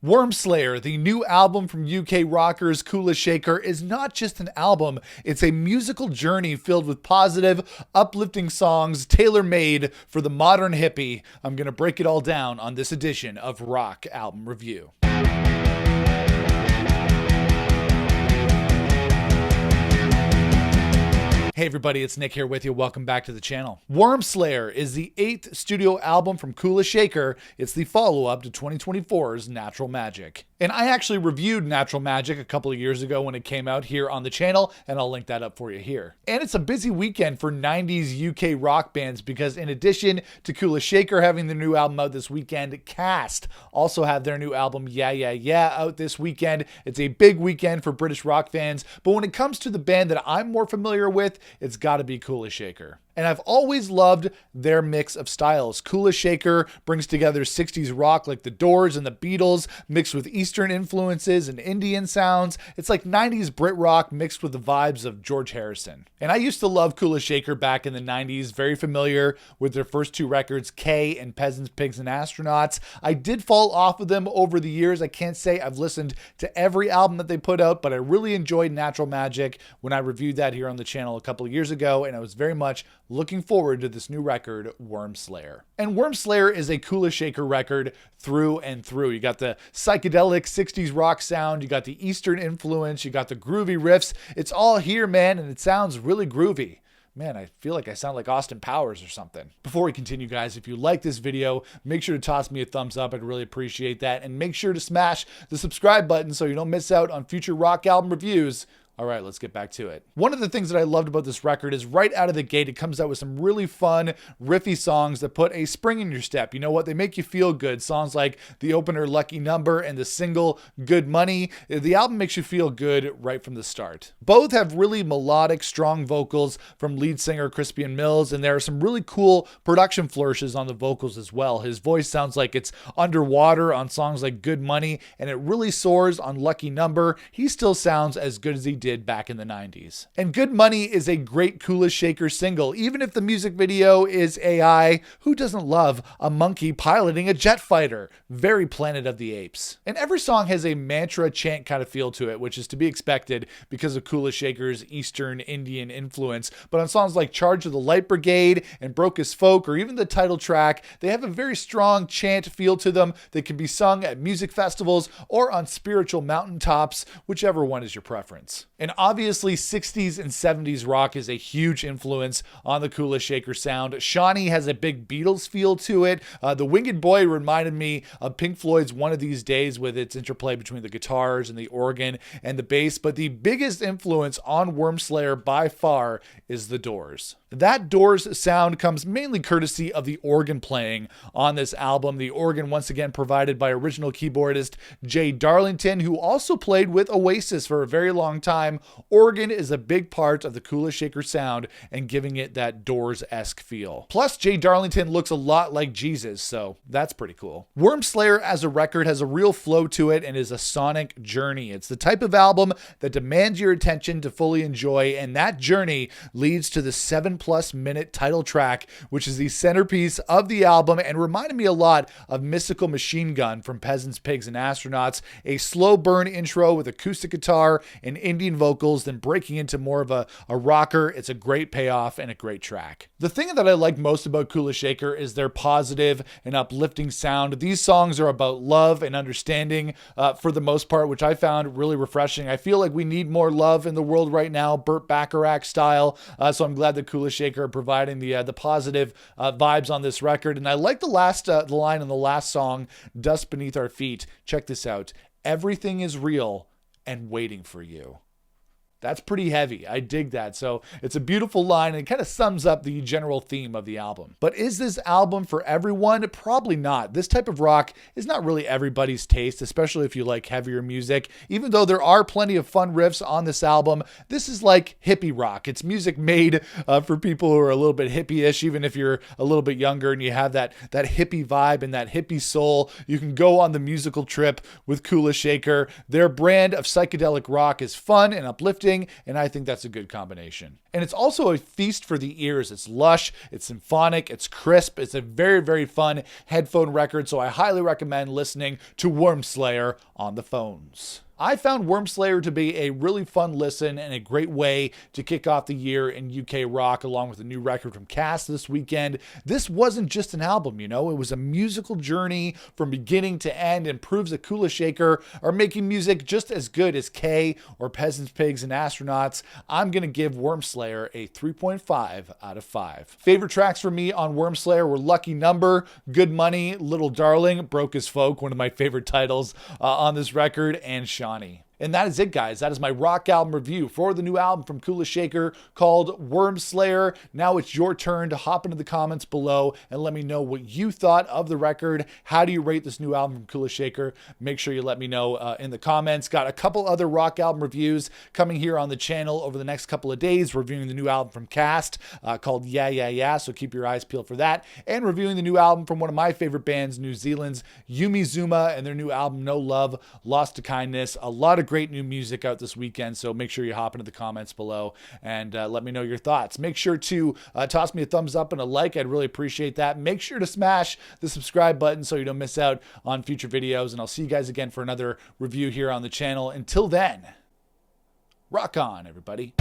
Wormslayer, the new album from UK rockers Kula Shaker, is not just an album, it's a musical journey filled with positive, uplifting songs tailor-made for the modern hippie. I'm going to break it all down on this edition of Rock Album Review. Hey everybody, it's Nick here with you. Welcome back to the channel. Wormslayer is the 8th studio album from Kula Shaker. It's the follow-up to 2024's Natural Magic. And I actually reviewed Natural Magic a couple of years ago when it came out here on the channel, and I'll link that up for you here. And it's a busy weekend for 90s UK rock bands because in addition to Kula Shaker having their new album out this weekend, Cast also have their new album Yeah Yeah Yeah out this weekend. It's a big weekend for British rock fans, but when it comes to the band that I'm more familiar with, it's got to be Kula Shaker. And I've always loved their mix of styles. Kula Shaker brings together 60s rock like the Doors and the Beatles, mixed with Eastern influences and Indian sounds. It's like 90s Brit rock mixed with the vibes of George Harrison. And I used to love Kula Shaker back in the 90s, very familiar with their first two records, K and Peasants, Pigs, and Astronauts. I did fall off of them over the years. I can't say I've listened to every album that they put out, but I really enjoyed Natural Magic when I reviewed that here on the channel a couple of years ago, and I was very much looking forward to this new record, Wormslayer. And Wormslayer is a Kula Shaker record through and through. You got the psychedelic 60s rock sound, you got the Eastern influence, you got the groovy riffs. It's all here, man, and it sounds really groovy. Man, I feel like I sound like Austin Powers or something. Before we continue, guys, if you like this video, make sure to toss me a thumbs up. I'd really appreciate that. And make sure to smash the subscribe button so you don't miss out on future rock album reviews. All right, let's get back to it. One of the things that I loved about this record is right out of the gate, it comes out with some really fun, riffy songs that put a spring in your step. You know what? They make you feel good. Songs like the opener, Lucky Number, and the single, Good Money. The album makes you feel good right from the start. Both have really melodic, strong vocals from lead singer Crispian Mills, and there are some really cool production flourishes on the vocals as well. His voice sounds like it's underwater on songs like Good Money, and it really soars on Lucky Number. He still sounds as good as he did back in the 90s. And Good Money is a great Kula Shaker single. Even if the music video is AI, who doesn't love a monkey piloting a jet fighter? Very Planet of the Apes. And every song has a mantra chant kind of feel to it, which is to be expected because of Kula Shaker's Eastern Indian influence. But on songs like Charge of the Light Brigade and Broke as Folk, or even the title track, they have a very strong chant feel to them that can be sung at music festivals or on spiritual mountaintops, whichever one is your preference. And obviously 60s and 70s rock is a huge influence on the Kula Shaker sound. Shawnee has a big Beatles feel to it. The Winged Boy reminded me of Pink Floyd's One of These Days with its interplay between the guitars and the organ and the bass. But the biggest influence on Wormslayer by far is the Doors. That Doors sound comes mainly courtesy of the organ playing on this album. The organ once again provided by original keyboardist Jay Darlington, who also played with Oasis for a very long time. Organ is a big part of the Kula Shaker sound and giving it that Doors-esque feel. Plus, Jay Darlington looks a lot like Jesus, so that's pretty cool. Wormslayer as a record has a real flow to it and is a sonic journey. It's the type of album that demands your attention to fully enjoy, and that journey leads to the 7+ minute title track, which is the centerpiece of the album and reminded me a lot of Mystical Machine Gun from Peasants, Pigs, and Astronauts. A slow burn intro with acoustic guitar and Indian vocals, then breaking into more of a rocker. It's a great payoff and a great track. The thing that I like most about Kula Shaker is their positive and uplifting sound. These songs are about love and understanding for the most part, which I found really refreshing. I feel like we need more love in the world right now, Burt Bacharach style. So I'm glad that Kula Shaker are providing the positive vibes on this record. And I like the line in the last song, Dust Beneath Our Feet. Check this out. Everything is real and waiting for you. That's pretty heavy. I dig that. So it's a beautiful line and it kind of sums up the general theme of the album. But is this album for everyone? Probably not. This type of rock is not really everybody's taste, especially if you like heavier music. Even though there are plenty of fun riffs on this album, this is like hippie rock. It's music made for people who are a little bit hippie-ish, even if you're a little bit younger and you have that hippie vibe and that hippie soul. You can go on the musical trip with Kula Shaker. Their brand of psychedelic rock is fun and uplifting uplifting, and I think that's a good combination. And it's also a feast for the ears. It's lush, it's symphonic, it's crisp, it's a very, very fun headphone record, so I highly recommend listening to Wormslayer on the phones. I found Wormslayer to be a really fun listen and a great way to kick off the year in UK rock, along with a new record from Cast this weekend. This wasn't just an album, it was a musical journey from beginning to end, and proves that Kula Shaker are making music just as good as K or Peasants, Pigs, and Astronauts. I'm going to give Wormslayer a 3.5 out of 5. Favorite tracks for me on Wormslayer were Lucky Number, Good Money, Little Darling, Broke as Folk, one of my favorite titles on this record, and Shawnee. And that is it, guys. That is my rock album review for the new album from Kula Shaker called Wormslayer. Now it's your turn to hop into the comments below and let me know what you thought of the record. How do you rate this new album from Kula Shaker? Make sure you let me know in the comments. Got a couple other rock album reviews coming here on the channel over the next couple of days, reviewing the new album from Cast called Yeah Yeah Yeah, so keep your eyes peeled for that. And reviewing the new album from one of my favorite bands, New Zealand's Yumi Zuma, and their new album No Love, Lost to Kindness. A lot of great new music out this weekend, so make sure you hop into the comments below and let me know your thoughts. Make sure to toss me a thumbs up and a like. I'd really appreciate that. Make sure to smash the subscribe button so you don't miss out on future videos, and I'll see you guys again for another review here on the channel. Until then, rock on, everybody.